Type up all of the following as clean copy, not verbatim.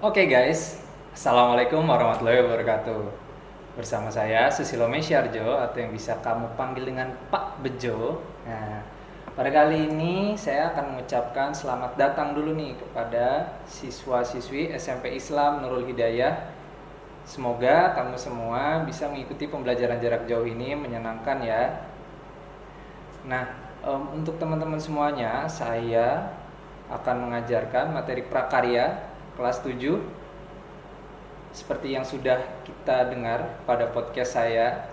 Oke guys, Assalamualaikum warahmatullahi wabarakatuh. Bersama saya Susilo Mesyarjo atau yang bisa kamu panggil dengan Pak Bejo. Nah, pada kali ini saya akan mengucapkan selamat datang dulu nih kepada siswa-siswi SMP Islam Nurul Hidayah. Semoga kamu semua bisa mengikuti pembelajaran jarak jauh ini menyenangkan ya. Nah, untuk teman-teman semuanya, saya akan mengajarkan materi prakarya kelas 7 seperti yang sudah kita dengar pada podcast saya.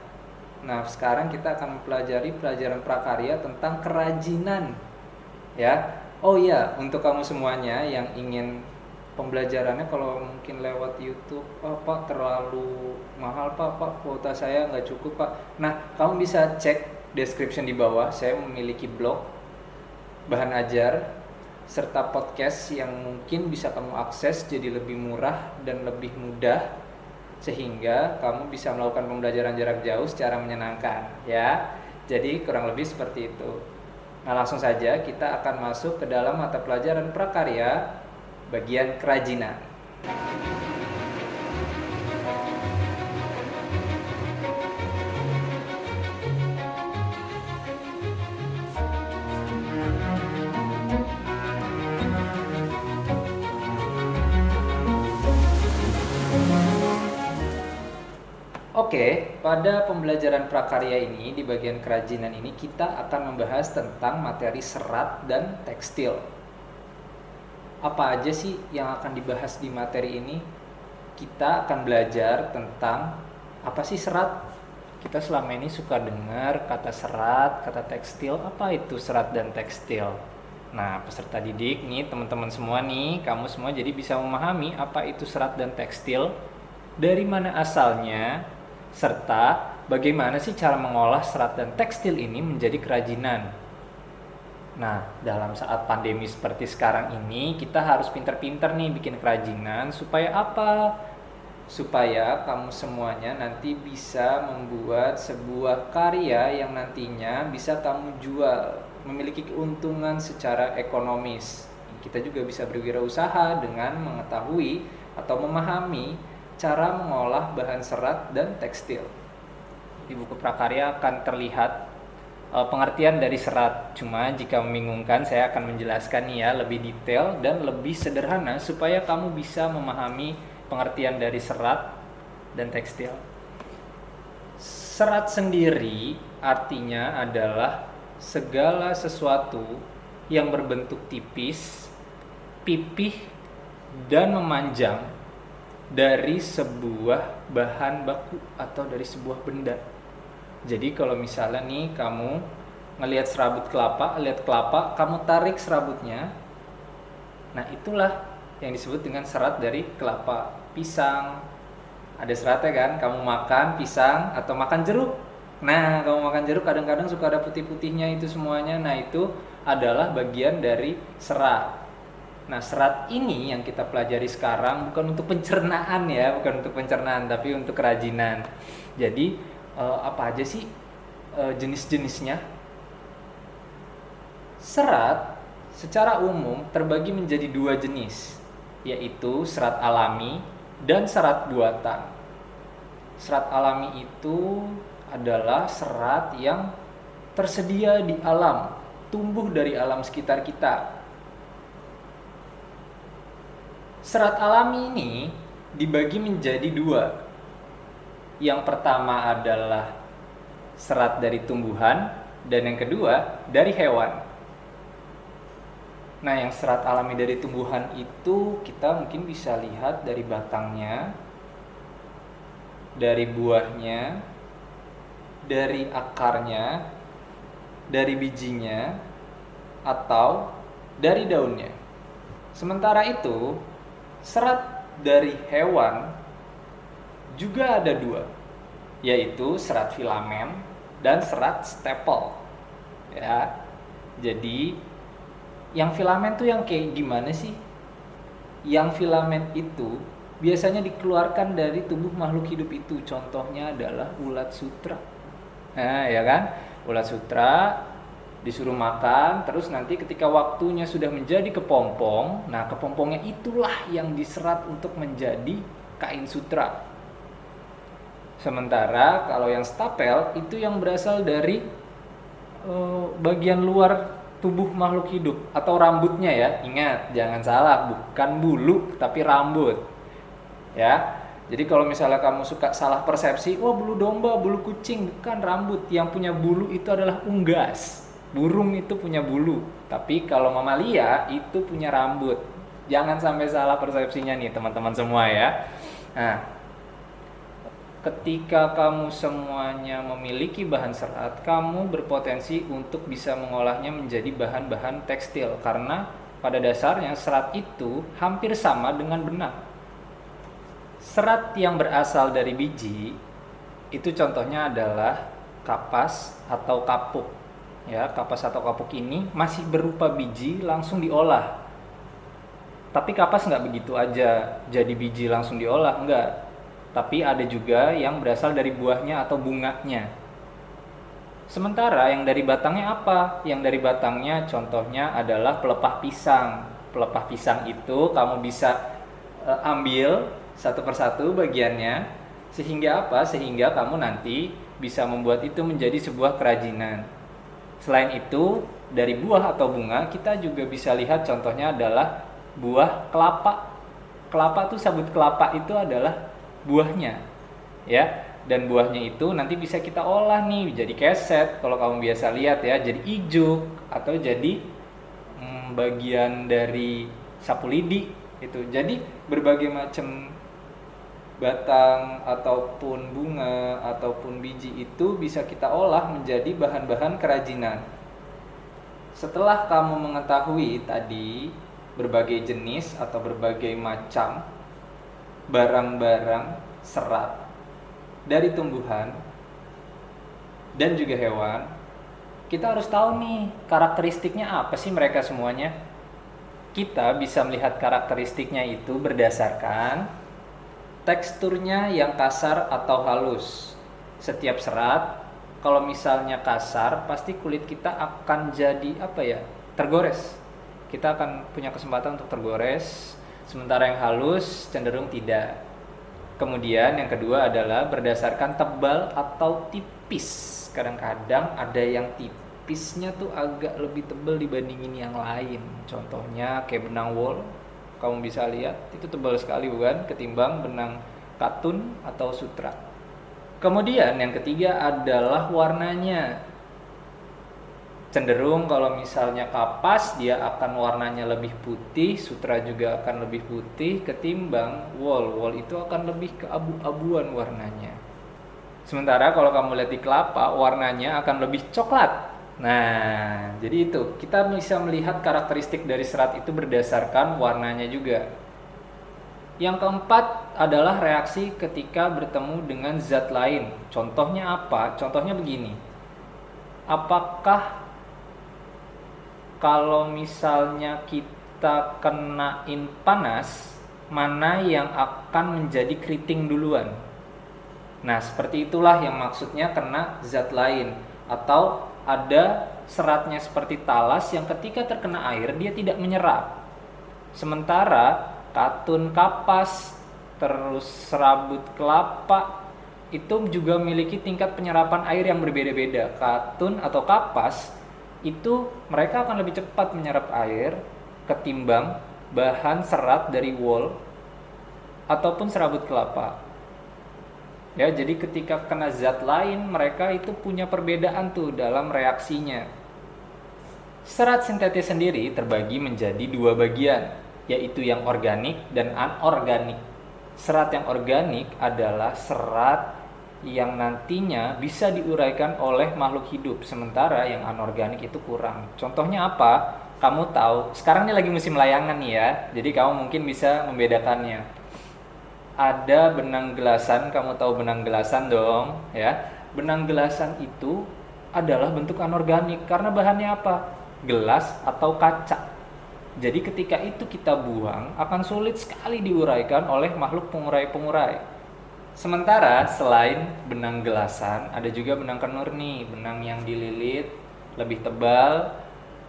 Nah, sekarang kita akan mempelajari pelajaran prakarya tentang kerajinan. Ya. Oh iya, untuk kamu semuanya yang ingin pembelajarannya kalau mungkin lewat YouTube, Pak terlalu mahal Pak kuota saya nggak cukup Pak. Nah, kamu bisa cek description di bawah. Saya memiliki blog bahan ajar serta podcast yang mungkin bisa kamu akses jadi lebih murah dan lebih mudah sehingga kamu bisa melakukan pembelajaran jarak jauh secara menyenangkan ya. Jadi kurang lebih seperti itu. Nah, langsung saja kita akan masuk ke dalam mata pelajaran prakarya bagian kerajinan. Oke, pada pembelajaran prakarya ini di bagian kerajinan ini kita akan membahas tentang materi serat dan tekstil. Apa aja sih yang akan dibahas di materi ini? Kita akan belajar tentang apa sih serat. Kita selama ini suka dengar kata serat, kata tekstil. Apa itu serat dan tekstil? Nah, peserta didik nih, teman-teman semua nih, kamu semua jadi bisa memahami apa itu serat dan tekstil, dari mana asalnya, serta bagaimana sih cara mengolah serat dan tekstil ini menjadi kerajinan. Nah, dalam saat pandemi seperti sekarang ini, kita harus pinter-pinter nih bikin kerajinan supaya apa? Supaya kamu semuanya nanti bisa membuat sebuah karya yang nantinya bisa kamu jual, memiliki keuntungan secara ekonomis. Kita juga bisa berwirausaha dengan mengetahui atau memahami cara mengolah bahan serat dan tekstil. Di buku prakarya akan terlihat pengertian dari serat. Cuma jika membingungkan, saya akan menjelaskan nih ya lebih detail dan lebih sederhana supaya kamu bisa memahami pengertian dari serat dan tekstil. Serat sendiri artinya adalah segala sesuatu yang berbentuk tipis, pipih, dan memanjang dari sebuah bahan baku atau dari sebuah benda. Jadi kalau misalnya nih kamu ngelihat serabut kelapa, lihat kelapa, kamu tarik serabutnya. Nah, itulah yang disebut dengan serat dari kelapa. Pisang, ada seratnya kan? Kamu makan pisang atau makan jeruk. Nah, kamu makan jeruk kadang-kadang suka ada putih-putihnya itu semuanya. Nah, itu adalah bagian dari serat. Nah, serat ini yang kita pelajari sekarang bukan untuk pencernaan ya, bukan untuk pencernaan, tapi untuk kerajinan. Jadi, apa aja sih jenis-jenisnya? Serat secara umum terbagi menjadi dua jenis, yaitu serat alami dan serat buatan. Serat alami itu adalah serat yang tersedia di alam, tumbuh dari alam sekitar kita. Serat alami ini dibagi menjadi dua. Yang pertama adalah serat dari tumbuhan dan yang kedua dari hewan. Nah, yang serat alami dari tumbuhan itu kita mungkin bisa lihat dari batangnya, dari buahnya, dari akarnya, dari bijinya, atau dari daunnya. Sementara itu, serat dari hewan juga ada dua, yaitu serat filamen dan serat stapel. Ya, jadi yang filamen tuh yang kayak gimana sih? Yang filamen itu biasanya dikeluarkan dari tubuh makhluk hidup itu. Contohnya adalah ulat sutra. Nah, ya kan? Ulat sutra disuruh makan, terus nanti ketika waktunya sudah menjadi kepompong, nah kepompongnya itulah yang diserat untuk menjadi kain sutra. Sementara kalau yang stapel itu yang berasal dari bagian luar tubuh makhluk hidup atau rambutnya ya. Ingat, jangan salah, bukan bulu tapi rambut. Ya. Jadi kalau misalnya kamu suka salah persepsi, wah bulu domba, bulu kucing, bukan rambut. Yang punya bulu itu adalah unggas. Burung itu punya bulu, tapi kalau mamalia itu punya rambut. Jangan sampai salah persepsinya nih teman-teman semua ya. Nah, ketika kamu semuanya memiliki bahan serat, kamu berpotensi untuk bisa mengolahnya menjadi bahan-bahan tekstil. Karena pada dasarnya serat itu hampir sama dengan benang. Serat yang berasal dari biji itu contohnya adalah kapas atau kapuk. Ya, kapas atau kapuk ini masih berupa biji langsung diolah. Tapi kapas nggak begitu aja jadi biji langsung diolah, enggak. Tapi ada juga yang berasal dari buahnya atau bunganya. Sementara yang dari batangnya apa? Yang dari batangnya contohnya adalah pelepah pisang. Pelepah pisang itu kamu bisa ambil satu persatu bagiannya, sehingga apa? Sehingga kamu nanti bisa membuat itu menjadi sebuah kerajinan. Selain itu, dari buah atau bunga kita juga bisa lihat contohnya adalah buah kelapa. Kelapa tuh, sabut kelapa itu adalah buahnya, ya. Dan buahnya itu nanti bisa kita olah nih jadi keset kalau kamu biasa lihat ya, jadi ijuk atau jadi bagian dari sapu lidi itu. Jadi berbagai macam batang ataupun bunga ataupun biji itu bisa kita olah menjadi bahan-bahan kerajinan. Setelah kamu mengetahui tadi berbagai jenis atau berbagai macam barang-barang serat dari tumbuhan dan juga hewan, kita harus tahu nih karakteristiknya apa sih mereka semuanya. Kita bisa melihat karakteristiknya itu berdasarkan teksturnya yang kasar atau halus. Setiap serat, kalau misalnya kasar, pasti kulit kita akan jadi tergores. Kita akan punya kesempatan untuk tergores. Sementara yang halus cenderung tidak. Kemudian yang kedua adalah berdasarkan tebal atau tipis. Kadang-kadang ada yang tipisnya tuh agak lebih tebal dibandingin yang lain. Contohnya kayak benang wol. Kamu bisa lihat itu tebal sekali bukan, ketimbang benang katun atau sutra. Kemudian yang ketiga adalah warnanya. Cenderung kalau misalnya kapas dia akan warnanya lebih putih, sutra juga akan lebih putih ketimbang wol. Wol itu akan lebih ke abu-abuan warnanya. Sementara kalau kamu lihat di kelapa warnanya akan lebih coklat. Nah, jadi itu kita bisa melihat karakteristik dari serat itu berdasarkan warnanya juga. Yang keempat adalah reaksi ketika bertemu dengan zat lain. Contohnya apa? Contohnya begini. Apakah kalau misalnya kita kenain panas, mana yang akan menjadi keriting duluan? Nah, seperti itulah yang maksudnya kena zat lain. Atau ada seratnya seperti talas yang ketika terkena air dia tidak menyerap. Sementara katun, kapas, terus serabut kelapa itu juga memiliki tingkat penyerapan air yang berbeda-beda. Katun atau kapas itu mereka akan lebih cepat menyerap air ketimbang bahan serat dari wol ataupun serabut kelapa. Ya, jadi ketika kena zat lain mereka itu punya perbedaan tuh dalam reaksinya. Serat sintetis sendiri terbagi menjadi dua bagian, yaitu yang organik dan anorganik. Serat yang organik adalah serat yang nantinya bisa diuraikan oleh makhluk hidup, sementara yang anorganik itu kurang. Contohnya apa? Kamu tahu, sekarang ini lagi musim layangan nih ya, jadi kamu mungkin bisa membedakannya. Ada benang gelasan, kamu tahu benang gelasan dong ya. Benang gelasan itu adalah bentuk anorganik karena bahannya apa? Gelas atau kaca. Jadi ketika itu kita buang akan sulit sekali diuraikan oleh makhluk pengurai-pengurai. Sementara selain benang gelasan ada juga benang kenur nih, benang yang dililit lebih tebal,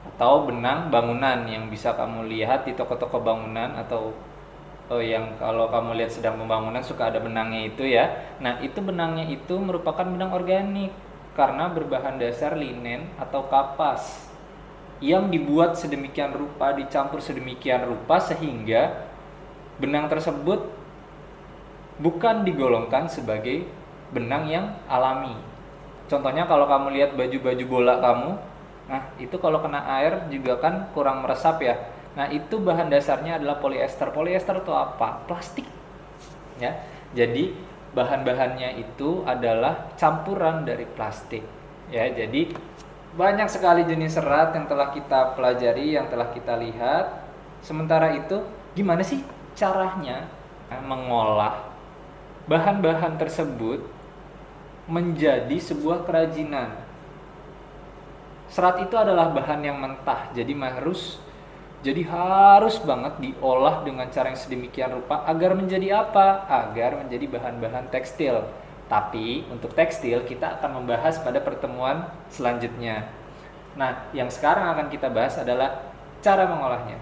atau benang bangunan yang bisa kamu lihat di toko-toko bangunan, atau yang kalau kamu lihat sedang pembangunan suka ada benangnya itu ya. Nah, itu benangnya itu merupakan benang organik karena berbahan dasar linen atau kapas yang dibuat sedemikian rupa, dicampur sedemikian rupa sehingga benang tersebut bukan digolongkan sebagai benang yang alami. Contohnya kalau kamu lihat baju-baju bola kamu, nah itu kalau kena air juga kan kurang meresap ya. Nah itu bahan dasarnya adalah polyester. Polyester itu apa? Plastik. Ya, jadi bahan-bahannya itu adalah campuran dari plastik. Ya, jadi banyak sekali jenis serat yang telah kita pelajari, yang telah kita lihat. Sementara itu, gimana sih caranya mengolah bahan-bahan tersebut menjadi sebuah kerajinan? Serat itu adalah bahan yang mentah, jadi harus banget diolah dengan cara yang sedemikian rupa agar menjadi apa? Agar menjadi bahan-bahan tekstil. Tapi untuk tekstil kita akan membahas pada pertemuan selanjutnya. Nah, yang sekarang akan kita bahas adalah cara mengolahnya.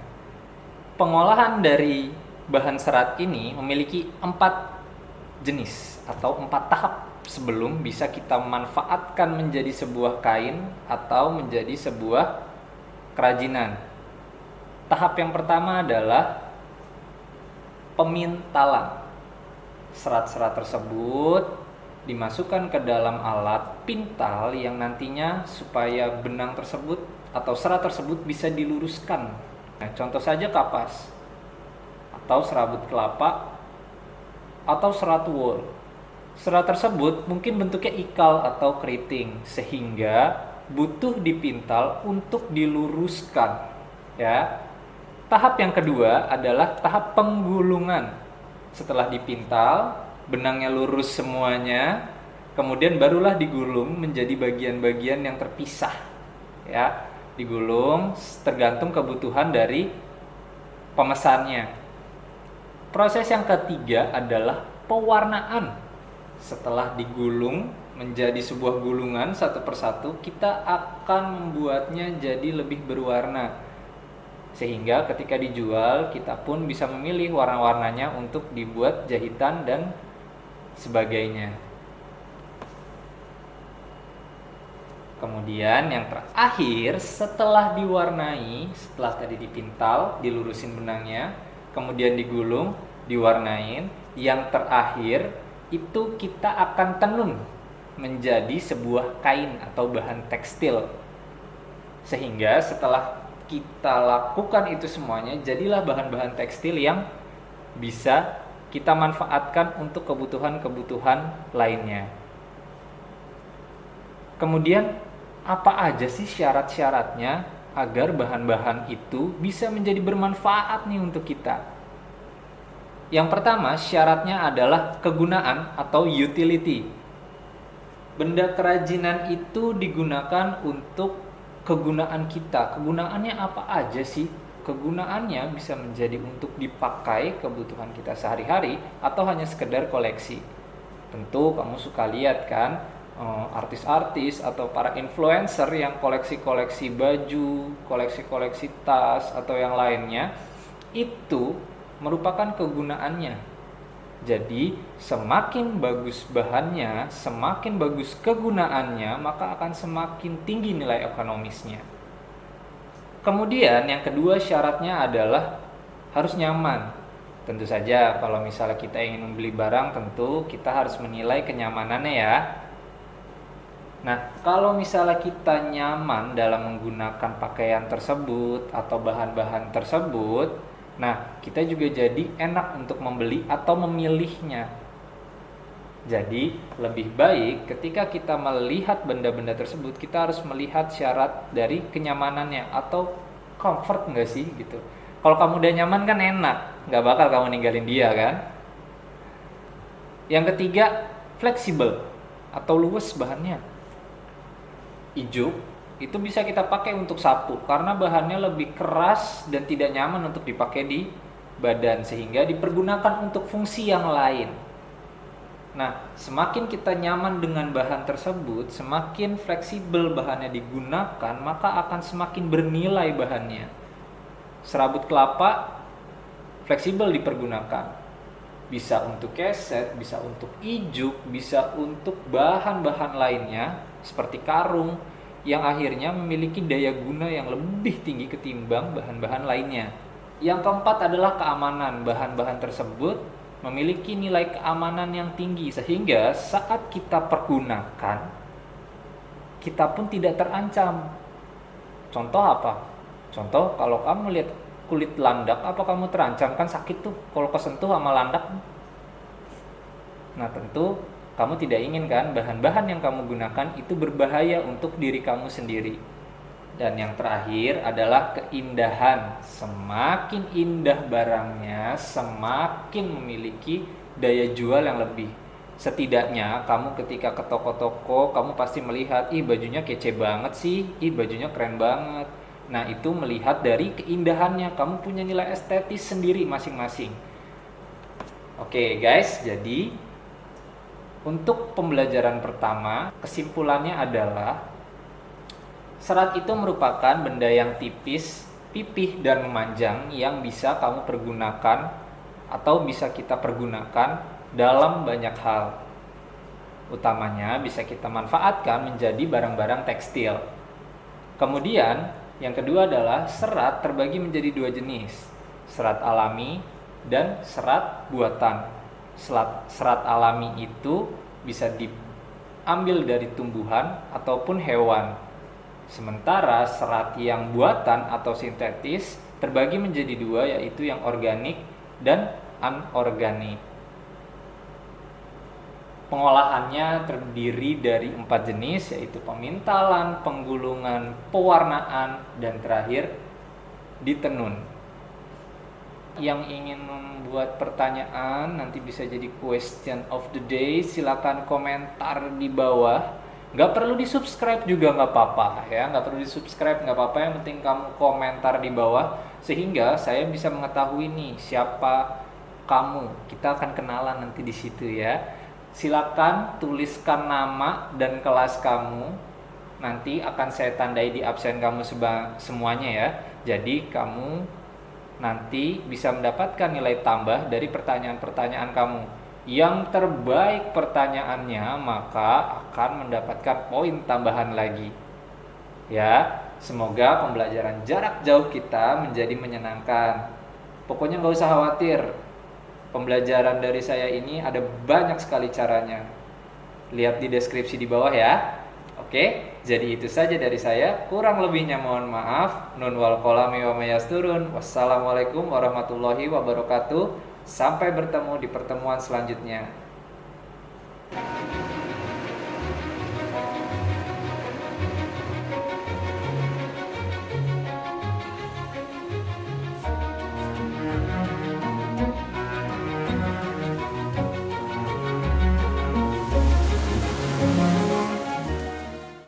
Pengolahan dari bahan serat ini memiliki 4 jenis atau 4 tahap sebelum bisa kita manfaatkan menjadi sebuah kain atau menjadi sebuah kerajinan. Tahap yang pertama adalah pemintalan. Serat-serat tersebut dimasukkan ke dalam alat pintal yang nantinya supaya benang tersebut atau serat tersebut bisa diluruskan. Nah, contoh saja kapas atau serabut kelapa atau serat wool. Serat tersebut mungkin bentuknya ikal atau keriting sehingga butuh dipintal untuk diluruskan. Ya. Tahap yang kedua adalah tahap penggulungan. Setelah dipintal, benangnya lurus semuanya, kemudian barulah digulung menjadi bagian-bagian yang terpisah. Ya, digulung tergantung kebutuhan dari pemesannya. Proses yang ketiga adalah pewarnaan. Setelah digulung menjadi sebuah gulungan satu persatu, kita akan membuatnya jadi lebih berwarna. Sehingga ketika dijual, kita pun bisa memilih warna-warnanya untuk dibuat jahitan dan sebagainya. Kemudian yang terakhir, setelah diwarnai, setelah tadi dipintal, dilurusin benangnya, kemudian digulung, diwarnain, yang terakhir itu kita akan tenun menjadi sebuah kain atau bahan tekstil. Sehingga setelah kita lakukan itu semuanya, jadilah bahan-bahan tekstil yang bisa kita manfaatkan untuk kebutuhan-kebutuhan lainnya. Kemudian apa aja sih syarat-syaratnya agar bahan-bahan itu bisa menjadi bermanfaat nih untuk kita? Yang pertama, syaratnya adalah kegunaan atau utility. Benda kerajinan itu digunakan untuk kegunaan kita. Kegunaannya apa aja sih? Kegunaannya bisa menjadi untuk dipakai kebutuhan kita sehari-hari atau hanya sekedar koleksi. Tentu kamu suka lihat kan artis-artis atau para influencer yang koleksi-koleksi baju, koleksi-koleksi tas atau yang lainnya. Itu merupakan kegunaannya. Jadi semakin bagus bahannya, semakin bagus kegunaannya, maka akan semakin tinggi nilai ekonomisnya. Kemudian yang kedua syaratnya adalah harus nyaman. Tentu saja kalau misalnya kita ingin membeli barang, tentu kita harus menilai kenyamanannya ya. Nah, kalau misalnya kita nyaman dalam menggunakan pakaian tersebut atau bahan-bahan tersebut, nah, kita juga jadi enak untuk membeli atau memilihnya. Jadi, lebih baik ketika kita melihat benda-benda tersebut, kita harus melihat syarat dari kenyamanannya atau comfort nggak sih gitu. Kalau kamu udah nyaman kan enak, nggak bakal kamu ninggalin dia kan. Yang ketiga, fleksibel atau luwes bahannya. Ijuk itu bisa kita pakai untuk sapu karena bahannya lebih keras dan tidak nyaman untuk dipakai di badan sehingga dipergunakan untuk fungsi yang lain. Nah, semakin kita nyaman dengan bahan tersebut, semakin fleksibel bahannya digunakan, maka akan semakin bernilai bahannya. Serabut kelapa fleksibel dipergunakan. Bisa untuk keset, bisa untuk ijuk, bisa untuk bahan-bahan lainnya seperti karung yang akhirnya memiliki daya guna yang lebih tinggi ketimbang bahan-bahan lainnya. Yang keempat adalah keamanan. Bahan-bahan tersebut memiliki nilai keamanan yang tinggi sehingga saat kita pergunakan kita pun tidak terancam. Contoh apa? Contoh kalau kamu lihat kulit landak, apa kamu terancam? Kan sakit tuh kalau kesentuh sama landak. Nah, tentu kamu tidak ingin kan bahan-bahan yang kamu gunakan itu berbahaya untuk diri kamu sendiri. Dan yang terakhir adalah keindahan. Semakin indah barangnya, semakin memiliki daya jual yang lebih. Setidaknya kamu ketika ke toko-toko, kamu pasti melihat, ih bajunya kece banget sih, ih bajunya keren banget. Nah, itu melihat dari keindahannya, kamu punya nilai estetis sendiri masing-masing. Oke guys, jadi untuk pembelajaran pertama, kesimpulannya adalah serat itu merupakan benda yang tipis, pipih, dan memanjang yang bisa kamu pergunakan atau bisa kita pergunakan dalam banyak hal. Utamanya bisa kita manfaatkan menjadi barang-barang tekstil. Kemudian, yang kedua adalah serat terbagi menjadi dua jenis, serat alami dan serat buatan. Serat alami itu bisa diambil dari tumbuhan ataupun hewan. Sementara serat yang buatan atau sintetis terbagi menjadi dua, yaitu yang organik dan anorganik. Pengolahannya terdiri dari 4 jenis, yaitu pemintalan, penggulungan, pewarnaan, dan terakhir ditenun. Yang ingin membuat pertanyaan nanti bisa jadi question of the day, silakan komentar di bawah. Nggak perlu di subscribe juga nggak apa-apa ya, nggak perlu di subscribe nggak apa-apa, yang penting kamu komentar di bawah sehingga saya bisa mengetahui nih siapa kamu. Kita akan kenalan nanti di situ ya. Silakan tuliskan nama dan kelas kamu, nanti akan saya tandai di absen kamu semuanya ya. Jadi kamu nanti bisa mendapatkan nilai tambah dari pertanyaan-pertanyaan kamu. Yang terbaik pertanyaannya maka akan mendapatkan poin tambahan lagi. Ya, semoga pembelajaran jarak jauh kita menjadi menyenangkan. Pokoknya nggak usah khawatir. Pembelajaran dari saya ini ada banyak sekali caranya. Lihat di deskripsi di bawah ya. Oke, jadi itu saja dari saya. Kurang lebihnya mohon maaf. Nun wal qalami wa mayasturun. Wassalamualaikum warahmatullahi wabarakatuh. Sampai bertemu di pertemuan selanjutnya.